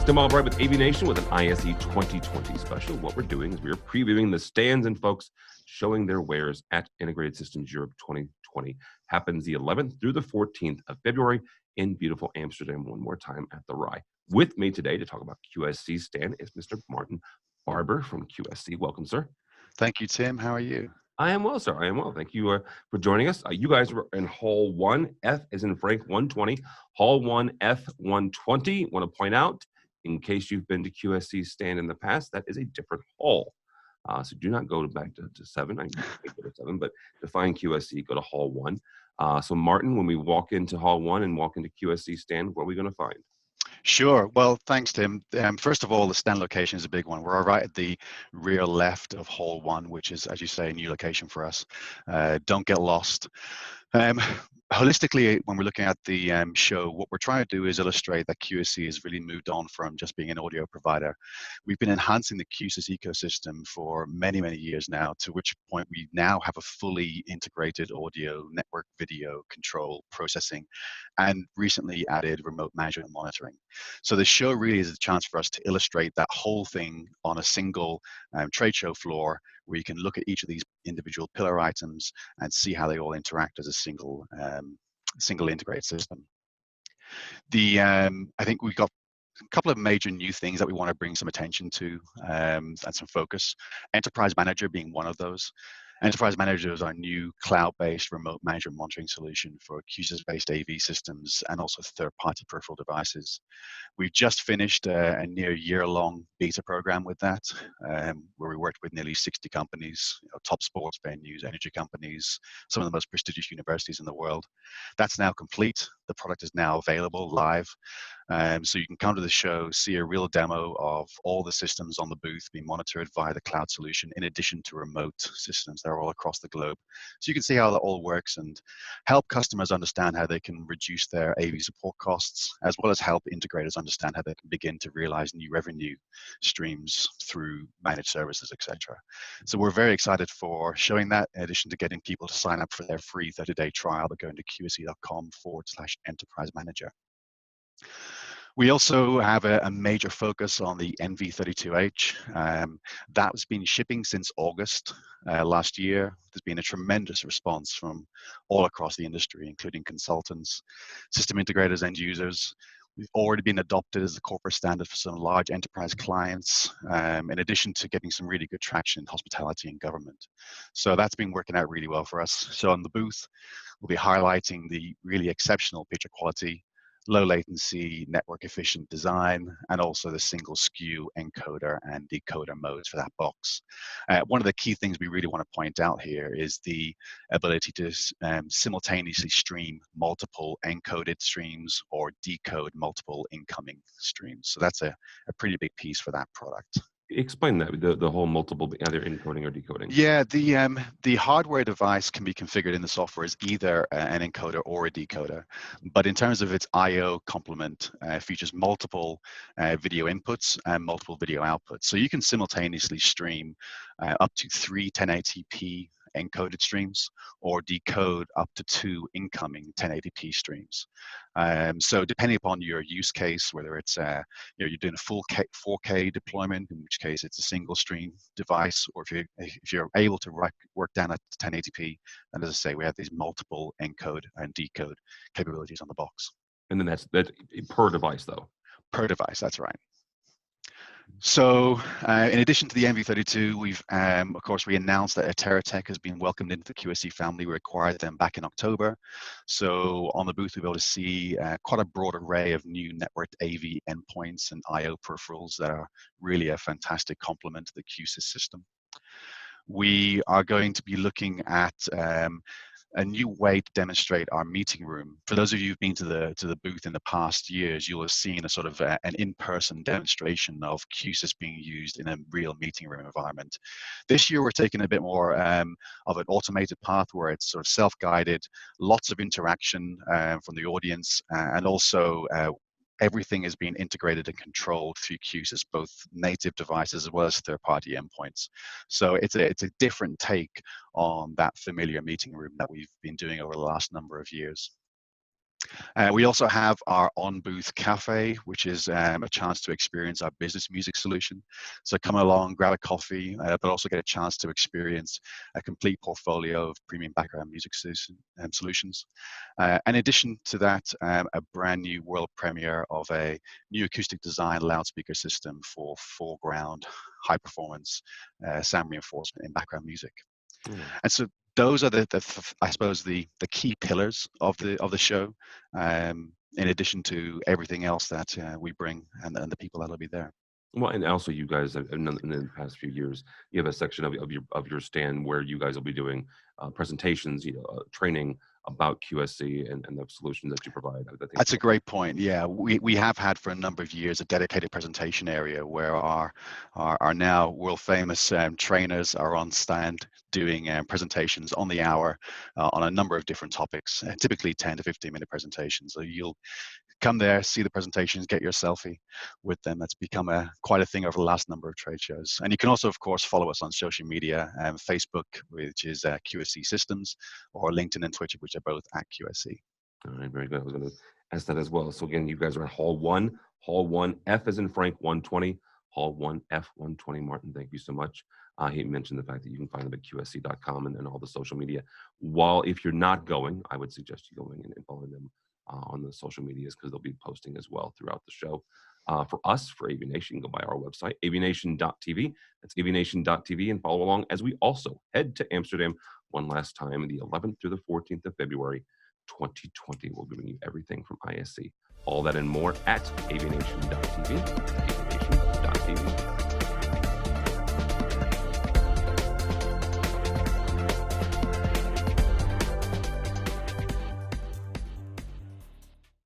Tim Albright with AVNation with an ISE 2020 special. What we're doing is we're previewing the stands and folks showing their wares at Integrated Systems Europe 2020. Happens the 11th through the 14th of February in beautiful Amsterdam one more time at the RAI. With me today to talk about QSC stand is Mr. Martin Barber from QSC. Welcome, sir. Thank you, Tim. How are you? I am well, sir. I am well. Thank you for joining us. You guys were in Hall 1, F as in Frank 120, Hall 1, F 120. Want to point out, in case you've been to QSC stand in the past, that is a different hall. So do not go back to 7. I can go to 7, but to find QSC, go to Hall 1. So Martin, when we walk into Hall 1 and walk into QSC stand, what are we going to find? Sure. Well, thanks, Tim. First of all, the stand location is a big one. We're right at the rear left of Hall 1, which is, as you say, a new location for us. Don't get lost. Holistically, when we're looking at the show, what we're trying to do is illustrate that QSC has really moved on from just being an audio provider. We've been enhancing the Q-SYS ecosystem for many, many years now, to which point we now have a fully integrated audio, network, video, control, processing, and recently added remote management and monitoring. So the show really is a chance for us to illustrate that whole thing on a single trade show floor, where you can look at each of these individual pillar items and see how they all interact as a single integrated system. I think we've got a couple of major new things that we want to bring some attention to and some focus. Enterprise Manager being one of those. Enterprise Manager is our new cloud-based remote management monitoring solution for Q-SYS-based AV systems and also third-party peripheral devices. We've just finished a near year-long beta program with that, where we worked with nearly 60 companies, top sports venues, energy companies, some of the most prestigious universities in the world. That's now complete. The product is now available live. So you can come to the show, see a real demo of all the systems on the booth being monitored via the cloud solution, in addition to remote systems that are all across the globe. So you can see how that all works and help customers understand how they can reduce their AV support costs, as well as help integrators understand how they can begin to realize new revenue streams through managed services, etc. So we're very excited for showing that, in addition to getting people to sign up for their free 30-day trial by going to qsc.com/enterprise manager. We also have a major focus on the NV32H. That's been shipping since August last year. There's been a tremendous response from all across the industry, including consultants, system integrators, end users. We've already been adopted as the corporate standard for some large enterprise clients, in addition to getting some really good traction in hospitality and government. So that's been working out really well for us. So on the booth, we'll be highlighting the really exceptional picture quality, low latency, network efficient design, and also the single SKU encoder and decoder modes for that box. One of the key things we really want to point out here is the ability to simultaneously stream multiple encoded streams or decode multiple incoming streams. So that's a pretty big piece for that product. Explain that, the whole multiple, either encoding or decoding. Yeah, the hardware device can be configured in the software as either an encoder or a decoder, but in terms of its I/O complement, features multiple video inputs and multiple video outputs. So you can simultaneously stream up to 3 1080p encoded streams or decode up to 2 incoming 1080p streams. So depending upon your use case, whether it's you're doing a full 4K deployment, in which case it's a single stream device, or if you're able to work down at 1080p, and as I say, we have these multiple encode and decode capabilities on the box. And then that's per device, though. Per device, that's right. So in addition to the NV32, we've, of course, we announced that Tech has been welcomed into the QSC family. We acquired them back in October. So on the booth, we'll be able to see quite a broad array of new networked AV endpoints and I/O peripherals that are really a fantastic complement to the Q-SYS system. We are going to be looking at a new way to demonstrate our meeting room. For those of you who've been to the booth in the past years, you'll have seen a sort of an in-person demonstration of Q-SYS being used in a real meeting room environment. This year, we're taking a bit more of an automated path where it's sort of self-guided, lots of interaction from the audience, and also everything is being integrated and controlled through Q-SYS, both native devices as well as third-party endpoints. So it's a different take on that familiar meeting room that we've been doing over the last number of years. We also have our on-booth cafe, which is a chance to experience our business music solution. So come along, grab a coffee, but also get a chance to experience a complete portfolio of premium background music solutions. In addition to that, a brand new world premiere of a new acoustic design loudspeaker system for foreground high performance sound reinforcement in background music. And so those are I suppose the key pillars of the show, in addition to everything else that we bring and the people that'll be there. Well, and also you guys have, in the past few years, you have a section of your stand where you guys will be doing presentations, training about QSC and the solutions that you provide. I think That's a great point. Yeah, we have had for a number of years a dedicated presentation area where our now world famous trainers are on stand doing presentations on the hour on a number of different topics, typically 10 to 15-minute presentations. So you'll come there, see the presentations, get your selfie with them. That's become quite a thing over the last number of trade shows. And you can also, of course, follow us on social media, Facebook, which is QSC Systems, or LinkedIn and Twitter, which are both at QSC. All right, very good. I was going to ask that as well. So again, you guys are in Hall 1, F as in Frank 120, Hall 1F 120. Martin, thank you so much. He mentioned the fact that you can find them at QSC.com and all the social media. While if you're not going, I would suggest you going and following them on the social medias because they'll be posting as well throughout the show. For us, for AVNation, you can go by our website, avnation.tv. That's avnation.tv, and follow along as we also head to Amsterdam one last time, the 11th through the 14th of February, 2020. We'll be bringing you everything from ISE. All that and more at avnation.tv. avnation.tv.